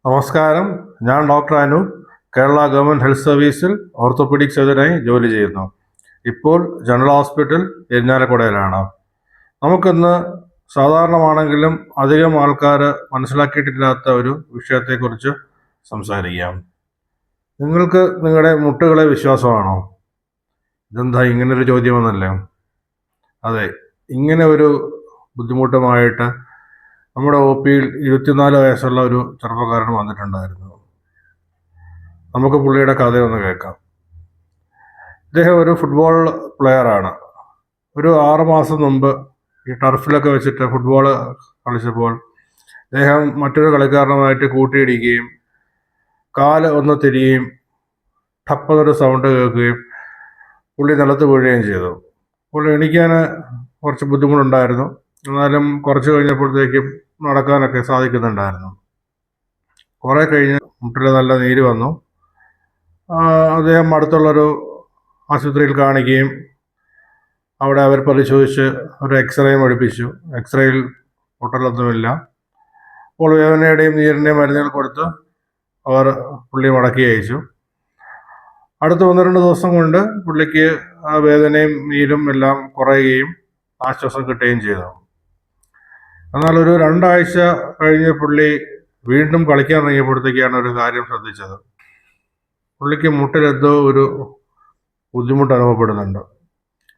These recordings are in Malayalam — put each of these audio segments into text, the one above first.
നമസ്കാരം. ഞാൻ doctor Anu, Kerala government health സർവീസിൽ ഓർത്തോപീഡിക് സർജനായി ജോലി ചെയ്യുന്നു. ഇപ്പോൾ ജനറൽ ഹോസ്പിറ്റൽ ഇരിഞ്ഞാലക്കുടയിലാണ്. നമുക്കിന്ന് സാധാരണമാണെങ്കിലും അധികം ആൾക്കാർ മനസ്സിലാക്കിയിട്ടില്ലാത്ത ഒരു വിഷയത്തെക്കുറിച്ച് സംസാരിക്കാം. നിങ്ങൾക്ക് നിങ്ങളുടെ മുട്ടുകളെ വിശ്വാസമാണോ? ഇതെന്താ ഇങ്ങനൊരു ചോദ്യമെന്നല്ലേ? അതെ, ഇങ്ങനെ ഒരു ബുദ്ധിമുട്ടുമായിട്ട് നമ്മുടെ ഒ പിയിൽ 24 വയസ്സുള്ള ഒരു ചെറുപ്പക്കാരൻ വന്നിട്ടുണ്ടായിരുന്നു. നമുക്ക് പുള്ളിയുടെ കഥയൊന്ന് കേൾക്കാം. ഇദ്ദേഹം ഒരു ഫുട്ബോൾ പ്ലെയറാണ്. ഒരു 6 മാസം മുമ്പ് ഈ ടർഫിലൊക്കെ വെച്ചിട്ട് ഫുട്ബോൾ കളിച്ചപ്പോൾ അദ്ദേഹം മറ്റൊരു കളിക്കാരനുമായിട്ട് കൂട്ടിയിടിക്കുകയും കാല് ഒന്ന് തിരിയുകയും ടപ്പെന്നൊരു സൗണ്ട് കേൾക്കുകയും പുള്ളി നിലത്ത് വീഴുകയും ചെയ്തു. പുള്ളി എണീക്കാൻ കുറച്ച് ബുദ്ധിമുട്ടുണ്ടായിരുന്നു. എന്നാലും കുറച്ച് കഴിഞ്ഞപ്പോഴത്തേക്കും നടക്കാനൊക്കെ സാധിക്കുന്നുണ്ടായിരുന്നു. കുറേ കഴിഞ്ഞ് മുട്ടിൽ നല്ല നീര് വന്നു. അദ്ദേഹം അടുത്തുള്ളൊരു ആശുപത്രിയിൽ കാണിക്കുകയും അവിടെ അവർ പരിശോധിച്ച് ഒരു എക്സ്റേയും എടുപ്പിച്ചു. എക്സ്റേയിൽ പൊട്ടലൊന്നുമില്ല. അപ്പോൾ വേദനയുടെയും നീരിൻ്റെയും മരുന്നുകൾ കൊടുത്ത് അവർ പുള്ളി മടക്കി അയച്ചു. അടുത്ത 1-2 ദിവസം കൊണ്ട് പുള്ളിക്ക് ആ വേദനയും നീരും എല്ലാം കുറയുകയും ആശ്വാസം കിട്ടുകയും ചെയ്തു. എന്നാൽ ഒരു 2 ആഴ്ച കഴിഞ്ഞ് പുള്ളി വീണ്ടും കളിക്കാൻ ഇറങ്ങിയപ്പോഴത്തേക്കാണ് ഒരു കാര്യം ശ്രദ്ധിച്ചത്. പുള്ളിക്ക് മുട്ടിലെന്തോ ഒരു ബുദ്ധിമുട്ട് അനുഭവപ്പെടുന്നുണ്ട്.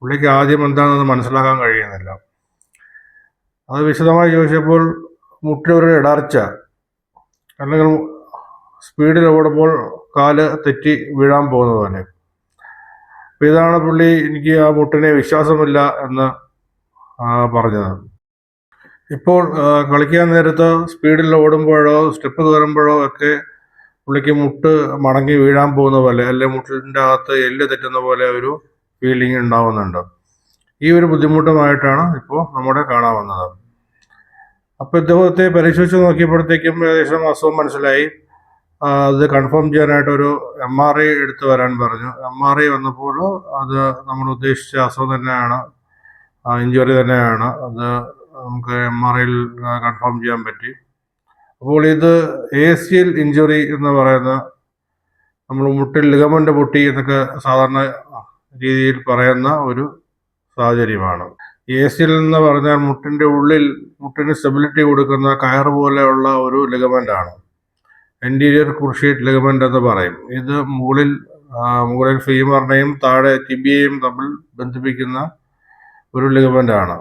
പുള്ളിക്ക് ആദ്യം എന്താണെന്ന് മനസ്സിലാക്കാൻ കഴിയുന്നില്ല. അത് വിശദമായി ചോദിച്ചപ്പോൾ മുട്ടിലൊരു ഇടർച്ച, അല്ലെങ്കിൽ സ്പീഡിൽ ഓടുമ്പോൾ കാല് തെറ്റി വീഴാൻ പോകുന്നത് പോലെ. അപ്പോൾ ഇതാണ് പുള്ളി എനിക്ക് ആ മുട്ടിനെ വിശ്വാസമില്ല എന്ന് പറഞ്ഞത്. ഇപ്പോൾ കളിക്കാൻ നേരത്ത് സ്പീഡിൽ ഓടുമ്പോഴോ സ്റ്റെപ്പ് കയറുമ്പോഴോ ഒക്കെ പുള്ളിക്ക് മുട്ട് മടങ്ങി വീഴാൻ പോകുന്ന പോലെ, അല്ലെങ്കിൽ മുട്ടിൻ്റെ അകത്ത് എല്ല് തെറ്റുന്ന പോലെ ഒരു ഫീലിംഗ് ഉണ്ടാവുന്നുണ്ട്. ഈ ഒരു ബുദ്ധിമുട്ടുമായിട്ടാണ് ഇപ്പോൾ നമ്മുടെ കാണാൻ വന്നത്. അപ്പോൾ ഇദ്ദേഹത്തെ പരിശോധിച്ച് നോക്കിയപ്പോഴത്തേക്കും ഏകദേശം അസുഖം മനസ്സിലായി. അത് കൺഫേം ചെയ്യാനായിട്ടൊരു MRI എടുത്ത് വരാൻ പറഞ്ഞു. MRI വന്നപ്പോൾ അത് നമ്മൾ ഉദ്ദേശിച്ച അസുഖം തന്നെയാണ്, ഇഞ്ചുറി തന്നെയാണ്. അത് നമുക്ക് MRIയിൽ കൺഫേം ചെയ്യാൻ പറ്റി. അപ്പോൾ ഇത് ACL ഇഞ്ചുറി എന്ന് പറയുന്ന, നമ്മൾ മുട്ടിൽ ലിഗമെൻ്റ് പൊട്ടി എന്നൊക്കെ സാധാരണ രീതിയിൽ പറയുന്ന ഒരു സാഹചര്യമാണ്. ACL എന്ന് പറഞ്ഞാൽ മുട്ടിൻ്റെ ഉള്ളിൽ മുട്ടിന് സ്റ്റെബിലിറ്റി കൊടുക്കുന്ന കയർ പോലെയുള്ള ഒരു ലിഗമെൻ്റാണ്. എൻറ്റീരിയർ ക്രൂഷിയേറ്റ് ലിഗമെൻ്റ് എന്ന് പറയും. ഇത് മുകളിൽ ഫീമറിനെയും താഴെ ടിബിയയും തമ്മിൽ ബന്ധിപ്പിക്കുന്ന ഒരു ലിഗമെൻ്റാണ്.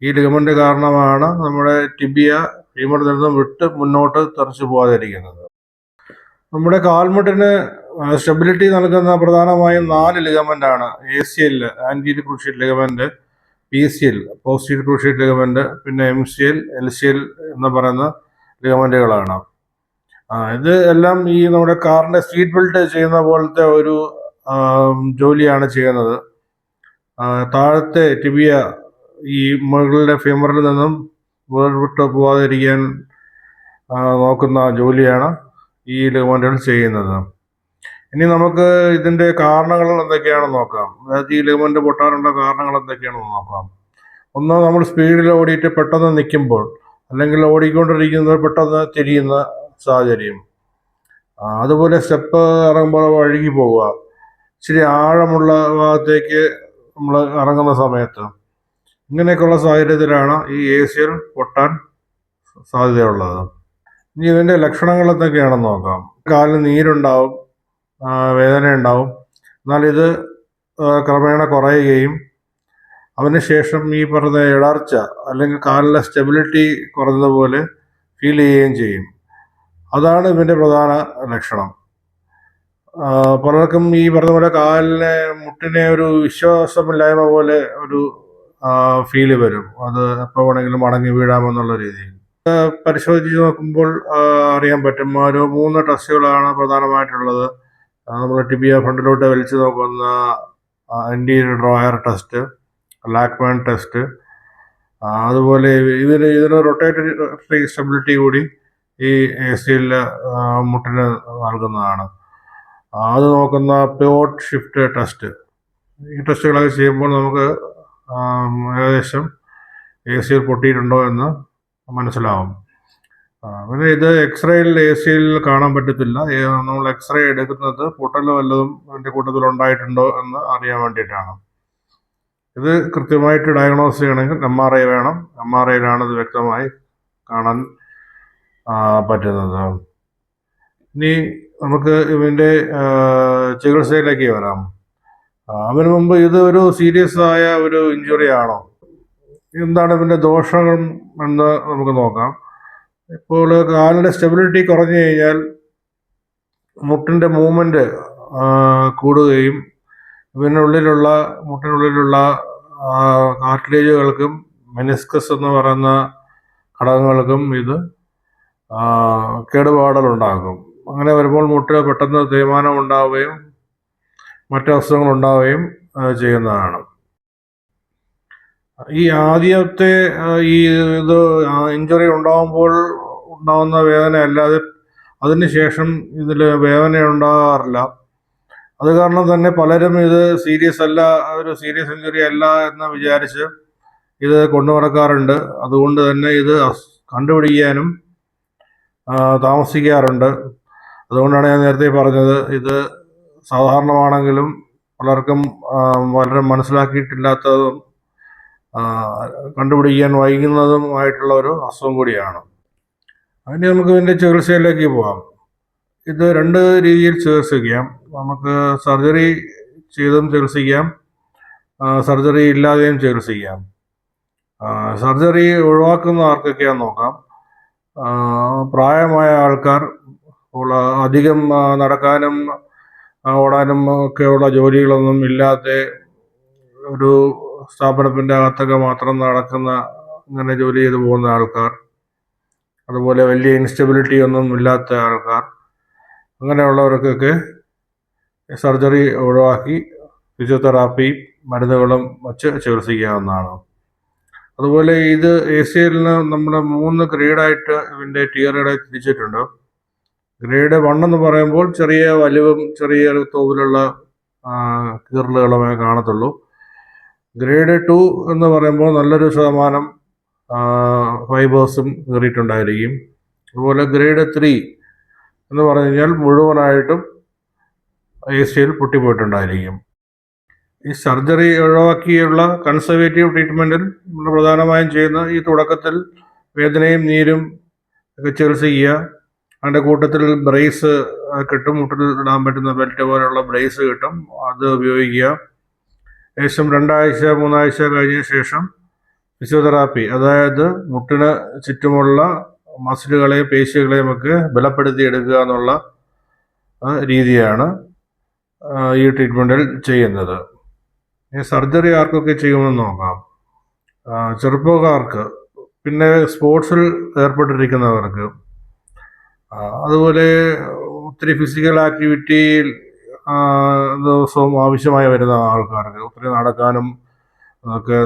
ഈ ലിഗമെൻ്റ് കാരണമാണ് നമ്മുടെ ടിബിയ ഫീമറിൽ നിന്നും വിട്ട് മുന്നോട്ട് തെറിച്ചു പോകാതിരിക്കുന്നത്. നമ്മുടെ കാൽമുട്ടിന് സ്റ്റെബിലിറ്റി നൽകുന്ന പ്രധാനമായും 4 ലിഗമെൻ്റാണ്. ACL anterior cruciate ligament, PCL posterior cruciate ligament, പിന്നെ MCL, LCL എന്ന് പറയുന്ന ലിഗമെൻ്റുകളാണ്. ഇത് എല്ലാം ഈ നമ്മുടെ കാറിൻ്റെ സീറ്റ് ബെൽറ്റ് ചെയ്യുന്ന പോലത്തെ ഒരു ജോലിയാണ് ചെയ്യുന്നത്. താഴത്തെ ടിബിയ ഈ മുകളിലെ ഫീമറിൽ നിന്നും വേർവിട്ട് പോകാതിരിക്കാൻ നോക്കുന്ന ജോലിയാണ് ഈ ലിഗമെൻ്റുകൾ ചെയ്യുന്നത്. ഇനി നമുക്ക് ഇതിൻ്റെ കാരണങ്ങൾ എന്തൊക്കെയാണെന്ന് നോക്കാം. അതായത് ഈ ലിഗമെൻ്റ് പൊട്ടാനുള്ള കാരണങ്ങൾ എന്തൊക്കെയാണെന്ന് നോക്കാം. ഒന്ന്, നമ്മൾ സ്പീഡിൽ ഓടിയിട്ട് പെട്ടെന്ന് നിൽക്കുമ്പോൾ, അല്ലെങ്കിൽ ഓടിക്കൊണ്ടിരിക്കുന്നത് പെട്ടെന്ന് തിരിയുന്ന സാഹചര്യം. അതുപോലെ സ്റ്റെപ്പ് ഇറങ്ങുമ്പോൾ വഴുകി പോവുക, ഇച്ചിരി ആഴമുള്ള ഭാഗത്തേക്ക് നമ്മൾ ഇറങ്ങുന്ന സമയത്ത്, ഇങ്ങനെയൊക്കെയുള്ള സാഹചര്യത്തിലാണ് ഈ ACL പൊട്ടാൻ സാധ്യതയുള്ളത്. ഇനി ഇതിൻ്റെ ലക്ഷണങ്ങൾ എന്തൊക്കെയാണെന്ന് നോക്കാം. കാലിന് നീരുണ്ടാവും, വേദന ഉണ്ടാവും. എന്നാൽ ഇത് ക്രമേണ കുറയുകയും അതിനുശേഷം ഈ പറഞ്ഞ ഇടർച്ച അല്ലെങ്കിൽ കാലിലെ സ്റ്റെബിലിറ്റി കുറഞ്ഞതുപോലെ ഫീൽ ചെയ്യുകയും ചെയ്യും. അതാണ് ഇതിൻ്റെ പ്രധാന ലക്ഷണം. പലർക്കും ഈ പറഞ്ഞ പോലെ കാലിനെ മുട്ടിനെ ഒരു വിശ്വാസമില്ലായ്മ പോലെ ഒരു ഫീല് വരും. അത് എപ്പോൾ വേണമെങ്കിലും മടങ്ങി വീഴാമെന്നുള്ള രീതിയിൽ. പരിശോധിച്ച് നോക്കുമ്പോൾ അറിയാൻ പറ്റും. ഒരു 3 ടെസ്റ്റുകളാണ് പ്രധാനമായിട്ടുള്ളത്. നമ്മൾ ടിബിയ ഫ്രണ്ടിലോട്ട് വലിച്ചു നോക്കുന്ന ആൻറ്റീരിയർ ഡ്രോയർ ടെസ്റ്റ്, ലാക്മാൻ ടെസ്റ്റ്, അതുപോലെ ഇതിന് റൊട്ടേറ്ററി സ്റ്റെബിലിറ്റി കൂടി ഈ ACL മുട്ടിന് നൽകുന്നതാണ്. അത് നോക്കുന്ന പിവോട്ട് ഷിഫ്റ്റ് ടെസ്റ്റ്. ഈ ടെസ്റ്റുകളൊക്കെ ചെയ്യുമ്പോൾ നമുക്ക് ഏകദേശം ACL പൊട്ടിയിട്ടുണ്ടോ എന്ന് മനസ്സിലാവും. പിന്നെ ഇത് എക്സ്റേയിൽ AC-യിൽ കാണാൻ പറ്റത്തില്ല. നമ്മൾ എക്സ്റേ എടുക്കുന്നത് പൊട്ടൽ വല്ലതും അതിൻ്റെ കൂട്ടത്തിൽ ഉണ്ടായിട്ടുണ്ടോ എന്ന് അറിയാൻ വേണ്ടിയിട്ടാണ്. ഇത് കൃത്യമായിട്ട് ഡയഗ്നോസ് ചെയ്യണമെങ്കിൽ MRI വേണം. MRIയിലാണ് ഇത് വ്യക്തമായി കാണാൻ പറ്റുന്നത്. ഇനി നമുക്ക് ഇതിൻ്റെ ചികിത്സയിലേക്ക് വരാം. അതിനു മുമ്പ് ഇത് ഒരു സീരിയസ് ആയ ഒരു ഇഞ്ചുറി ആണോ? എന്താണ് ഇതിൻ്റെ ദോഷങ്ങൾ എന്ന് നമുക്ക് നോക്കാം. ഇപ്പോൾ കാലിൻ്റെ സ്റ്റെബിലിറ്റി കുറഞ്ഞു കഴിഞ്ഞാൽ മുട്ടിൻ്റെ മൂവ്മെൻറ്റ് കൂടുകയും മുട്ടിനുള്ളിലുള്ള കാർട്ടിലേജുകൾക്കും മെനിസ്കസ് എന്ന് പറയുന്ന ഘടകങ്ങൾക്കും ഇത് കേടുപാടലുണ്ടാകും. അങ്ങനെ വരുമ്പോൾ മുട്ട് പെട്ടെന്ന് തേയ്മാനം ഉണ്ടാവുകയും മറ്റ് അസുഖങ്ങൾ ഉണ്ടാവുകയും ചെയ്യുന്നതാണ്. ഈ ആദ്യത്തെ ഇത് ഇഞ്ചുറി ഉണ്ടാകുമ്പോൾ ഉണ്ടാകുന്ന വേദന അല്ലാതെ അതിനുശേഷം ഇതിൽ വേദന ഉണ്ടാകാറില്ല. അത് കാരണം തന്നെ പലരും ഇത് ഒരു സീരിയസ് ഇഞ്ചുറി അല്ല എന്ന് വിചാരിച്ച് ഇത് കൊണ്ടു നടക്കാറുണ്ട്. അതുകൊണ്ട് തന്നെ ഇത് കണ്ടുപിടിക്കാനും താമസിക്കാറുണ്ട്. അതുകൊണ്ടാണ് ഞാൻ നേരത്തെ പറഞ്ഞത്, ഇത് സാധാരണമാണെങ്കിലും പലർക്കും വളരെ മനസ്സിലാക്കിയിട്ടില്ലാത്തതും കണ്ടുപിടിക്കാൻ വൈകുന്നതുമായിട്ടുള്ള ഒരു അസുഖം കൂടിയാണ്. അതിന് നമുക്ക് ഇതിൻ്റെ ചികിത്സയിലേക്ക് പോകാം. ഇത് 2 രീതിയിൽ ചികിത്സിക്കാം. നമുക്ക് സർജറി ചെയ്തും ചികിത്സിക്കാം, സർജറി ഇല്ലാതെയും ചികിത്സിക്കാം. സർജറി ഒഴിവാക്കുന്ന ആർക്കൊക്കെയാണെന്ന് നോക്കാം. പ്രായമായ ആൾക്കാർ, അധികം നടക്കാനും ഓടാനും ഒക്കെയുള്ള ജോലികളൊന്നും ഇല്ലാത്ത ഒരു സ്ഥാപനത്തിൻ്റെ അകത്തൊക്കെ മാത്രം അങ്ങനെ ജോലി ചെയ്തു പോകുന്ന ആൾക്കാർ, അതുപോലെ വലിയ ഇൻസ്റ്റബിലിറ്റി ഒന്നും ഇല്ലാത്ത ആൾക്കാർ, അങ്ങനെയുള്ളവർക്കൊക്കെ സർജറി ഒഴിവാക്കി ഫിസിയോതെറാപ്പി മരുന്നുകളും വച്ച് ചികിത്സിക്കാവുന്നതാണ്. അതുപോലെ ഇത് ACLന് നമ്മൾ 3 ഗ്രേഡായിട്ട് ഇതിൻ്റെ ടിയറുകളെ തിരിച്ചിട്ടുണ്ട്. ഗ്രേഡ് 1 എന്ന് പറയുമ്പോൾ ചെറിയ വലിവും ചെറിയ തോതിലുള്ള കീറലുകളുമേ കാണത്തുള്ളൂ. ഗ്രേഡ് 2 എന്ന് പറയുമ്പോൾ നല്ലൊരു ശതമാനം ഫൈബേഴ്സും കീറിയിട്ടുണ്ടായിരിക്കും. അതുപോലെ ഗ്രേഡ് 3 എന്ന് പറഞ്ഞു കഴിഞ്ഞാൽ മുഴുവനായിട്ടും ACL പൊട്ടിപ്പോയിട്ടുണ്ടായിരിക്കും. ഈ സർജറി ഒഴിവാക്കിയുള്ള കൺസർവേറ്റീവ് ട്രീറ്റ്മെൻറ്റിൽ നമ്മൾ പ്രധാനമായും ചെയ്യുന്ന ഈ തുടക്കത്തിൽ വേദനയും നീരും ഒക്കെ ചികിത്സിക്കുക. അതിൻ്റെ കൂട്ടത്തിൽ ബ്രേസ് കിട്ടും, മുട്ടിൽ ഇടാൻ പറ്റുന്ന ബെൽറ്റ് പോലെയുള്ള ബ്രേസ് കിട്ടും, അത് ഉപയോഗിക്കുക. ഏകദേശം 2 ആഴ്ച 3 ആഴ്ച കഴിഞ്ഞ ശേഷം ഫിസിയോതെറാപ്പി, അതായത് മുട്ടിന് ചുറ്റുമുള്ള മസിലുകളെയും പേശികളെയും ഒക്കെ ബലപ്പെടുത്തി എടുക്കുക എന്നുള്ള രീതിയാണ് ഈ ട്രീറ്റ്മെൻറ്റിൽ ചെയ്യുന്നത്. ഈ സർജറി ആർക്കൊക്കെ ചെയ്യുമെന്ന് നോക്കാം. ചെറുപ്പക്കാർക്ക്, പിന്നെ സ്പോർട്സിൽ ഏർപ്പെട്ടിരിക്കുന്നവർക്ക്, അതുപോലെ ഒത്തിരി ഫിസിക്കൽ ആക്ടിവിറ്റിയിൽ ദിവസവും ആവശ്യമായി വരുന്ന ആൾക്കാർക്ക്, ഒത്തിരി നടക്കാനും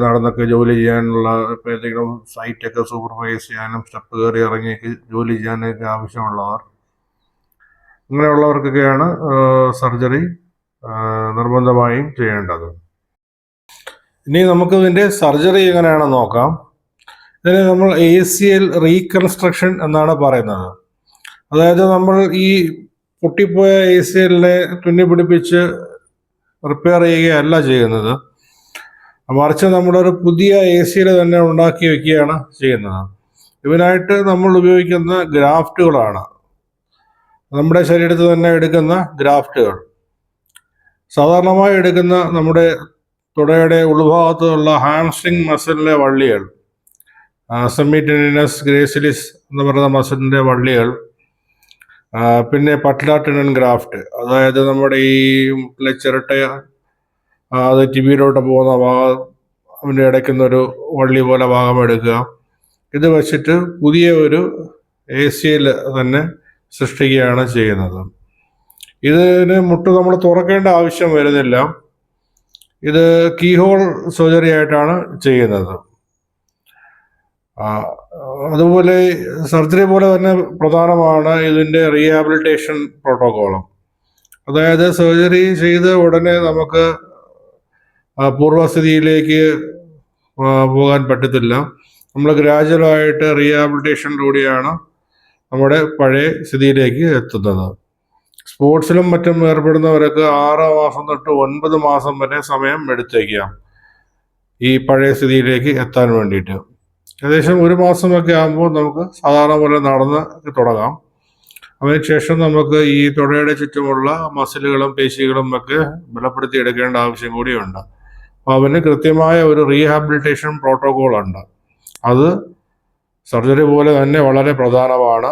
നടന്നൊക്കെ ജോലി ചെയ്യാനുള്ള, ഇപ്പോൾ ഏതെങ്കിലും സൈറ്റൊക്കെ സൂപ്പർവൈസ് ചെയ്യാനും സ്റ്റെപ്പ് കയറി ഇറങ്ങി ജോലി ചെയ്യാനൊക്കെ ആവശ്യമുള്ളവർ, അങ്ങനെയുള്ളവർക്കൊക്കെയാണ് സർജറി നിർബന്ധമായും ചെയ്യേണ്ടത്. ഇനി നമുക്ക് ഇതിൻ്റെ സർജറി എങ്ങനെയാണെന്ന് നോക്കാം. ഇതിനെ നമ്മൾ ACL റീകൺസ്ട്രക്ഷൻ എന്നാണ് പറയുന്നത്. അതായത് നമ്മൾ ഈ പൊട്ടിപ്പോയ ACLനെ തുന്നിപ്പിടിപ്പിച്ച് റിപ്പയർ ചെയ്യുകയല്ല ചെയ്യുന്നത്, മറിച്ച് നമ്മളൊരു പുതിയ ACL തന്നെ ഉണ്ടാക്കി വയ്ക്കുകയാണ് ചെയ്യുന്നത്. ഇതിനായിട്ട് നമ്മൾ ഉപയോഗിക്കുന്ന ഗ്രാഫ്റ്റുകളാണ്, നമ്മുടെ ശരീരത്തിൽ തന്നെ എടുക്കുന്ന ഗ്രാഫ്റ്റുകൾ. സാധാരണമായി എടുക്കുന്ന നമ്മുടെ തുടയുടെ ഉൾഭാഗത്തുള്ള ഹാംസ്ട്രിങ് മസിലിൻ്റെ വള്ളികൾ, സെമിറ്റെൻഡിനസ് ഗ്രേസിലിസ് എന്ന് പറയുന്ന മസിലിൻ്റെ വള്ളികൾ, പിന്നെ പട്ലാർ ടെൻഡൻ ഗ്രാഫ്റ്റ്, അതായത് നമ്മുടെ ഈ ചിരട്ട അത് ടിബിയിലോട്ട് പോകുന്ന ഭാഗം, അതിൻ്റെ ഇടയ്ക്കുന്നൊരു വള്ളി പോലെ ഭാഗം എടുക്കുക. ഇത് വച്ചിട്ട് പുതിയ ഒരു ACL തന്നെ സൃഷ്ടിക്കുകയാണ് ചെയ്യുന്നത്. ഇതിന് മുട്ട് നമ്മൾ തുറക്കേണ്ട ആവശ്യം വരുന്നില്ല. ഇത് കീഹോൾ സർജറി ആയിട്ടാണ് ചെയ്യുന്നത്. അതുപോലെ സർജറി പോലെ തന്നെ പ്രധാനമാണ് ഇതിൻ്റെ റീഹാബിലിറ്റേഷൻ പ്രോട്ടോക്കോളും. അതായത് സർജറി ചെയ്ത ഉടനെ നമുക്ക് പൂർവ്വസ്ഥിതിയിലേക്ക് പോകാൻ പറ്റത്തില്ല. നമ്മൾ ഗ്രാജുവലായിട്ട് റീഹാബിലിറ്റേഷനിലൂടെയാണ് നമ്മുടെ പഴയ സ്ഥിതിയിലേക്ക് എത്തുന്നത്. സ്പോർട്സിലും മറ്റും ഏർപ്പെടുന്നവരൊക്കെ 6 മാസം തൊട്ട് 9 മാസം വരെ സമയം എടുത്തേക്കാം ഈ പഴയ സ്ഥിതിയിലേക്ക് എത്താൻ വേണ്ടിയിട്ട്. ഏകദേശം 1 മാസമൊക്കെ ആകുമ്പോൾ നമുക്ക് സാധാരണ പോലെ നടന്ന് തുടങ്ങാം. അതിനുശേഷം നമുക്ക് ഈ തുടയുടെ ചുറ്റുമുള്ള മസിലുകളും പേശികളും ഒക്കെ ബലപ്പെടുത്തി എടുക്കേണ്ട ആവശ്യം കൂടിയുണ്ട്. അപ്പോൾ അവന് കൃത്യമായ ഒരു റീഹാബിലിറ്റേഷൻ പ്രോട്ടോകോൾ ഉണ്ട്. അത് സർജറി പോലെ തന്നെ വളരെ പ്രധാനമാണ്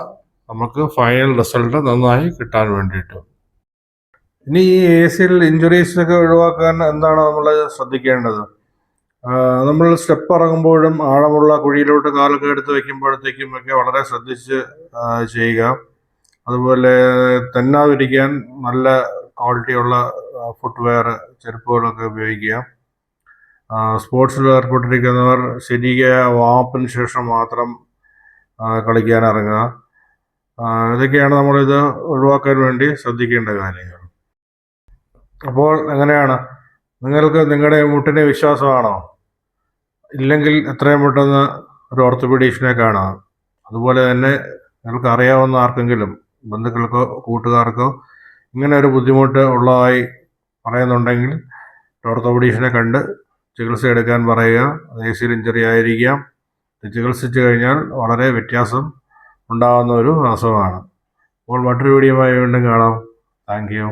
നമുക്ക് ഫൈനൽ റിസൾട്ട് നന്നായി കിട്ടാൻ വേണ്ടിയിട്ട്. ഇനി ഈ ACL ഇഞ്ചുറീസൊക്കെ ഒഴിവാക്കാൻ എന്താണ് നമ്മൾ ശ്രദ്ധിക്കേണ്ടത്? നമ്മൾ സ്റ്റെപ്പ് ഇറങ്ങുമ്പോഴും ആഴമുള്ള കുഴിയിലോട്ട് കാലൊക്കെ എടുത്ത് വയ്ക്കുമ്പോഴത്തേക്കും ഒക്കെ വളരെ ശ്രദ്ധിച്ച് ചെയ്യുക. അതുപോലെ തെന്നാതിരിക്കാൻ നല്ല ക്വാളിറ്റിയുള്ള ഫുട്വെയർ, ചെരുപ്പുകളൊക്കെ ഉപയോഗിക്കുക. സ്പോർട്സിൽ ഏർപ്പെട്ടിരിക്കുന്നവർ ശരിയായ വാപ്പിന് ശേഷം മാത്രം കളിക്കാൻ ഇറങ്ങുക. ഇതൊക്കെയാണ് നമ്മളിത് ഒഴിവാക്കാൻ വേണ്ടി ശ്രദ്ധിക്കേണ്ട കാര്യങ്ങൾ. അപ്പോൾ എങ്ങനെയാണ്, നിങ്ങൾക്ക് നിങ്ങളുടെ മുട്ടിന് വിശ്വാസമാണോ? ഇല്ലെങ്കിൽ എത്രയും പെട്ടെന്ന് ഒരു ഓർത്തോപീഡീഷ്യനെ കാണാം. അതുപോലെ തന്നെ നിങ്ങൾക്ക് അറിയാവുന്ന ആർക്കെങ്കിലും, ബന്ധുക്കൾക്കോ കൂട്ടുകാർക്കോ ഇങ്ങനെ ഒരു ബുദ്ധിമുട്ട് ഉള്ളതായി പറയുന്നുണ്ടെങ്കിൽ ഓർത്തോപീഡീഷ്യനെ കണ്ട് ചികിത്സ എടുക്കാൻ പറയുക. ACL ഇഞ്ചറി ആയിരിക്കാം. ചികിത്സിച്ച് കഴിഞ്ഞാൽ വളരെ വ്യത്യാസം ഉണ്ടാകുന്ന ഒരു അസുഖമാണ്. അപ്പോൾ മറ്റൊരു വീഡിയോയുമായി വീണ്ടും കാണാം. Thank you.